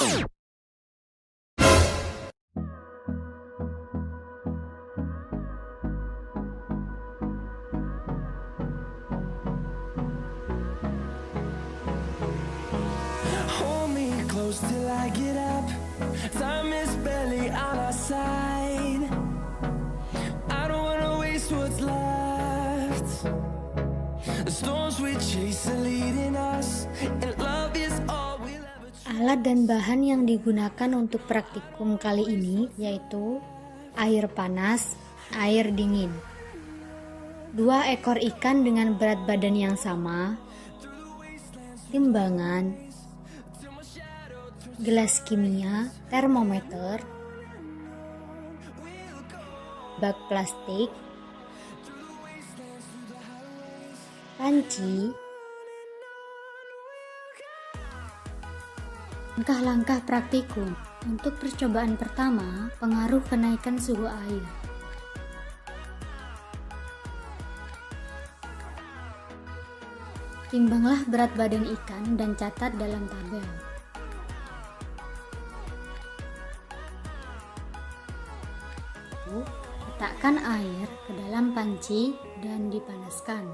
Hold me close till I get up. Time is barely on our side. I don't wanna waste what's left. The storms we chase are leading us, and love is all we'll ever try. Alat dan bahan yang digunakan untuk praktikum kali ini yaitu air panas, air dingin. 2 ekor ikan dengan berat badan yang sama, timbangan, gelas kimia, termometer, bak plastik, panci. Langkah-langkah praktikum untuk percobaan pertama, pengaruh kenaikan suhu air. Timbanglah berat badan ikan dan catat dalam tabel. Letakkan air ke dalam panci dan dipanaskan.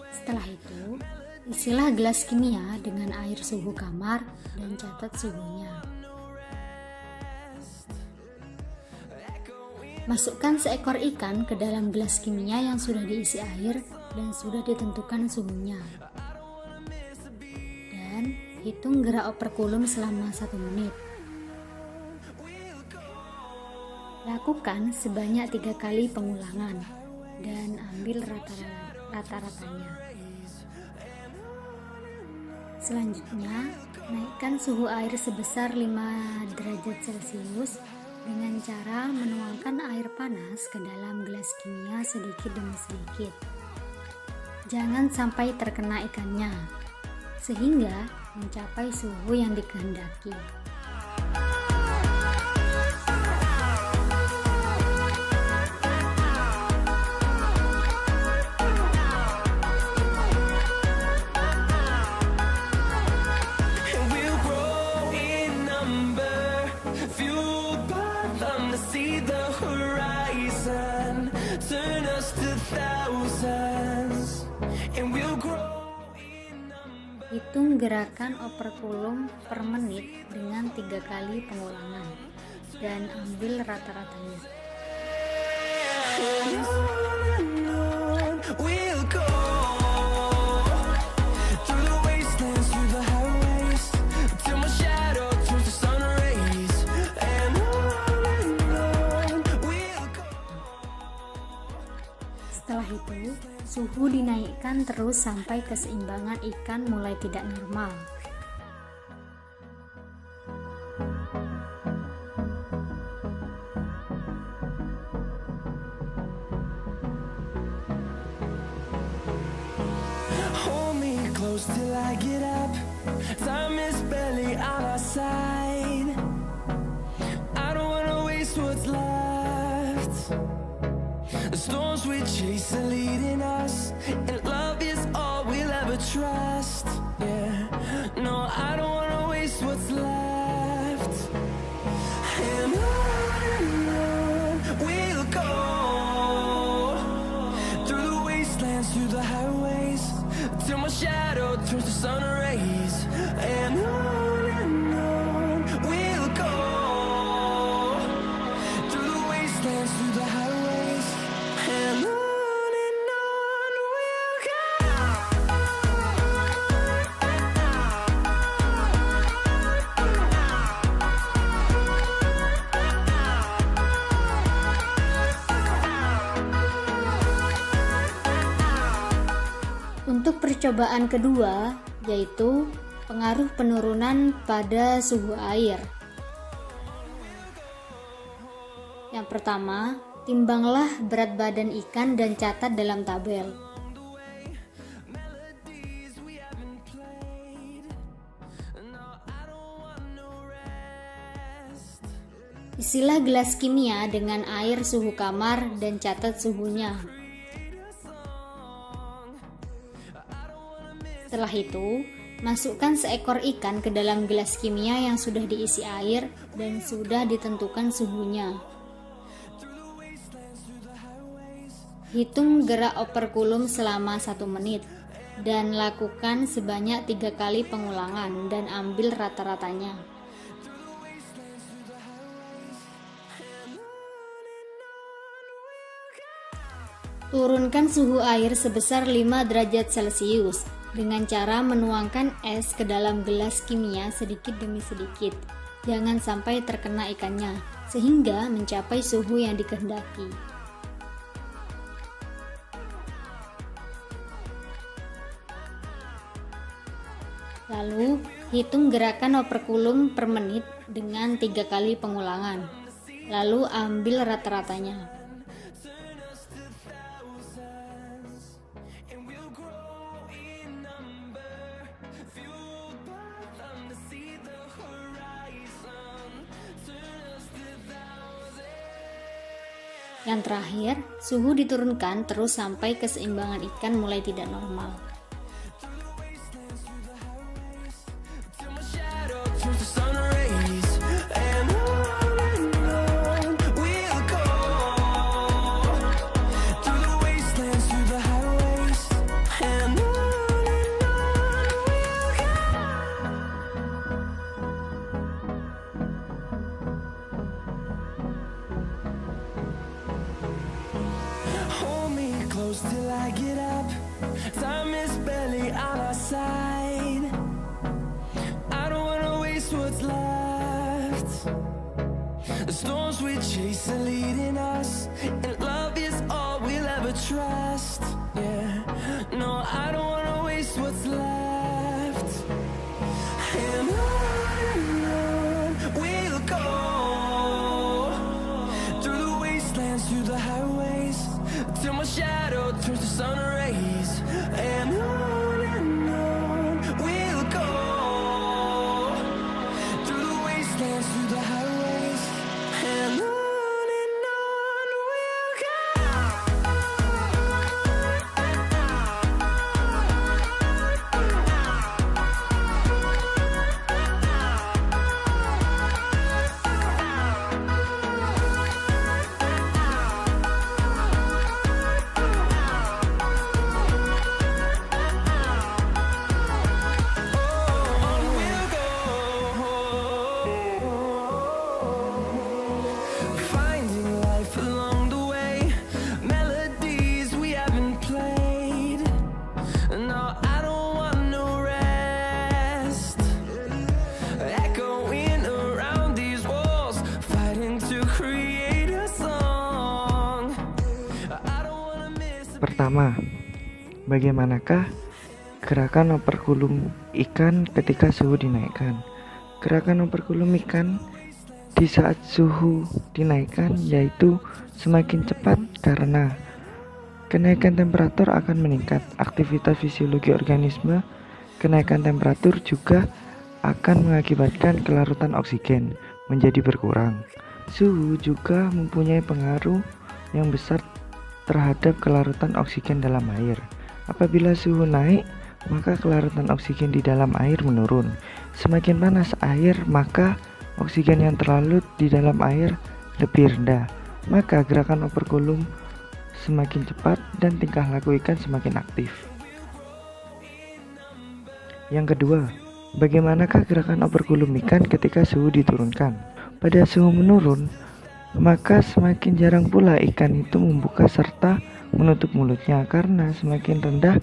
Setelah itu, isilah gelas kimia dengan air suhu kamar dan catat suhunya. Masukkan seekor ikan ke dalam gelas kimia yang sudah diisi air dan sudah ditentukan suhunya. Dan hitung gerak operkulum selama 1 menit. Lakukan sebanyak 3 kali pengulangan dan ambil rata-ratanya. Selanjutnya, naikkan suhu air sebesar 5 derajat Celcius dengan cara menuangkan air panas ke dalam gelas kimia sedikit demi sedikit. Jangan sampai terkena ikannya, sehingga mencapai suhu yang dikehendaki. See the horizon, turn us to thousands, and we'll grow in number. Hitung gerakan operkulum per menit dengan 3 kali pengulangan dan ambil rata-ratanya. We'll go through the wastelands, through the highways, till my shadow turns to sun rays, and on we'll go. Setelah itu, suhu dinaikkan terus sampai keseimbangan ikan mulai tidak normal. Hold me close till I get up. Time is barely on our side. I don't wanna waste what's left. The storms we chase are leading us, and love is all we'll ever trust. Yeah, no, I don't wanna waste what's left. And on we'll go through the wastelands, through the highways, till my shadow turns to sun rays, and on we'll go through the wastelands, through the highways, and on we'll go. Untuk percobaan kedua, yaitu pengaruh penurunan pada suhu air. Yang pertama, timbanglah berat badan ikan dan catat dalam tabel. Isilah gelas kimia dengan air suhu kamar dan catat suhunya. Setelah itu, Masukkan seekor ikan ke dalam gelas kimia yang sudah diisi air dan sudah ditentukan suhunya. Hitung gerak operkulum selama 1 menit dan lakukan sebanyak 3 kali pengulangan dan ambil rata-ratanya. Turunkan suhu air sebesar 5 derajat Celcius dengan cara menuangkan es ke dalam gelas kimia sedikit demi sedikit. Jangan sampai terkena ikannya, sehingga mencapai suhu yang dikehendaki. Lalu, hitung gerakan operkulum per menit dengan 3 kali pengulangan. Lalu ambil rata-ratanya. Yang terakhir, suhu diturunkan terus sampai keseimbangan ikan mulai tidak normal. Close till I get up. Time is barely on our side. I don't wanna waste what's left. The storms we chase are leading us, and love is all we'll ever trust. Yeah, no, I don't wanna waste what's left. And on we'll go, through the wastelands, through the highways, till my shadow turns to sun rays. And on we'll go, through the wastelands, through the highways. And on we'll go. Finding life along the way, melodies we haven't played. No, I don't want no rest. Echoing around these walls, fighting to create a song. I don't wanna miss a Pertama, bagaimanakah gerakan operkulum ikan ketika suhu dinaikkan? Gerakan operkulum ikan di saat suhu dinaikkan yaitu semakin cepat karena kenaikan temperatur akan meningkat aktivitas fisiologi organisme. Kenaikan temperatur juga akan mengakibatkan kelarutan oksigen menjadi berkurang. Suhu juga mempunyai pengaruh yang besar terhadap kelarutan oksigen dalam air. Apabila suhu naik, maka kelarutan oksigen di dalam air menurun. Semakin panas air, maka oksigen yang terlarut di dalam air lebih rendah. Maka gerakan operkulum semakin cepat dan tingkah laku ikan semakin aktif. Yang kedua, bagaimanakah gerakan operkulum ikan ketika suhu diturunkan? Pada suhu menurun, maka semakin jarang pula ikan itu membuka serta menutup mulutnya, karena semakin rendah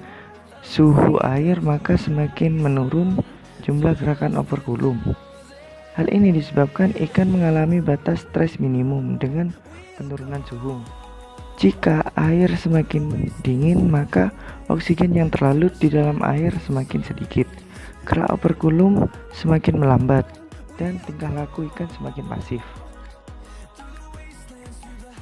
suhu air maka semakin menurun jumlah gerakan operkulum. Hal ini disebabkan ikan mengalami batas stres minimum dengan penurunan suhu. Jika air semakin dingin, maka oksigen yang terlarut di dalam air semakin sedikit. Gerak operkulum semakin melambat dan tingkah laku ikan semakin pasif.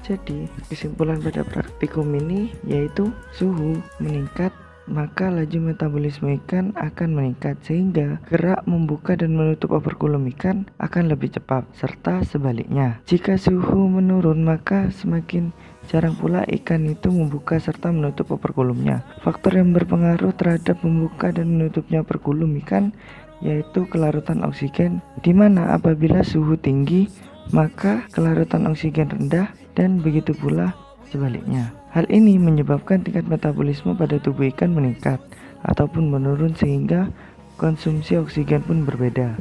Jadi, kesimpulan pada praktikum ini yaitu suhu meningkat maka laju metabolisme ikan akan meningkat sehingga gerak membuka dan menutup operkulum ikan akan lebih cepat, serta sebaliknya. Jika suhu menurun, maka semakin jarang pula ikan itu membuka serta menutup operkulumnya. Faktor yang berpengaruh terhadap membuka dan menutupnya operkulum ikan yaitu kelarutan oksigen, di mana apabila suhu tinggi maka kelarutan oksigen rendah dan begitu pula sebaliknya. Hal ini menyebabkan tingkat metabolisme pada tubuh ikan meningkat ataupun menurun sehingga konsumsi oksigen pun berbeda.